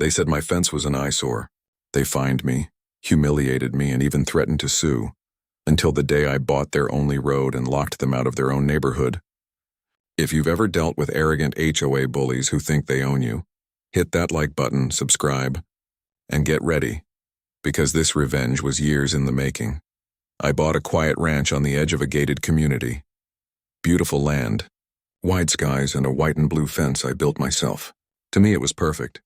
They said my fence was an eyesore. They fined me, humiliated me, and even threatened to sue, until the day I bought their only road and locked them out of their own neighborhood. If you've ever dealt with arrogant HOA bullies who think they own you, hit that like button, subscribe, and get ready, because this revenge was years in the making. I bought a quiet ranch on the edge of a gated community. Beautiful land, wide skies, and a white and blue fence I built myself. To me it was perfect.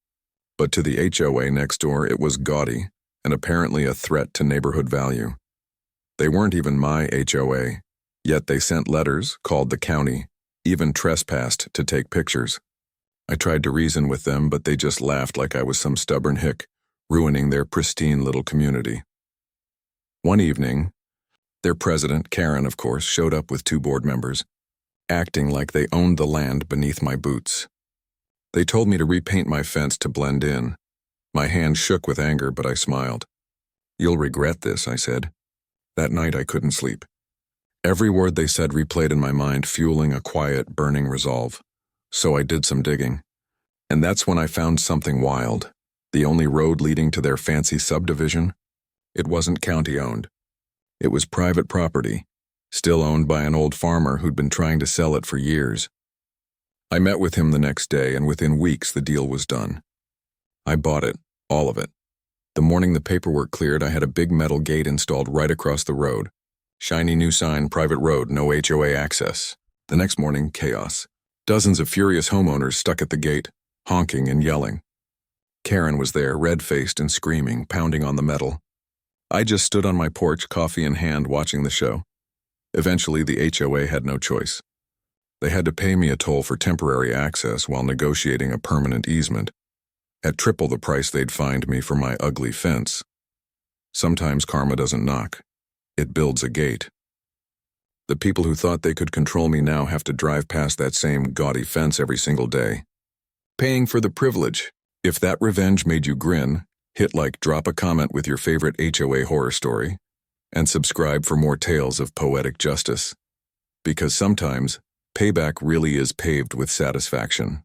But to the HOA next door it was gaudy, and apparently a threat to neighborhood value. They weren't even my HOA, yet they sent letters, called the county, even trespassed to take pictures. I tried to reason with them, but they just laughed like I was some stubborn hick, ruining their pristine little community. One evening, their president, Karen, of course, showed up with 2 board members, acting like they owned the land beneath my boots. They told me to repaint my fence to blend in. My hand shook with anger, but I smiled. "You'll regret this," I said. That night I couldn't sleep. Every word they said replayed in my mind, fueling a quiet, burning resolve. So I did some digging. And that's when I found something wild. The only road leading to their fancy subdivision? It wasn't county-owned. It was private property, still owned by an old farmer who'd been trying to sell it for years. I met with him the next day, and within weeks the deal was done. I bought it, all of it. The morning the paperwork cleared, I had a big metal gate installed right across the road. Shiny new sign, private road, no HOA access. The next morning, chaos. Dozens of furious homeowners stuck at the gate, honking and yelling. Karen was there, red-faced and screaming, pounding on the metal. I just stood on my porch, coffee in hand, watching the show. Eventually, the HOA had no choice. They had to pay me a toll for temporary access while negotiating a permanent easement, at triple the price they'd fined me for my ugly fence. Sometimes karma doesn't knock. It builds a gate. The people who thought they could control me now have to drive past that same gaudy fence every single day, paying for the privilege. If that revenge made you grin, hit like, drop a comment with your favorite HOA horror story, and subscribe for more tales of poetic justice. Because sometimes, payback really is paved with satisfaction.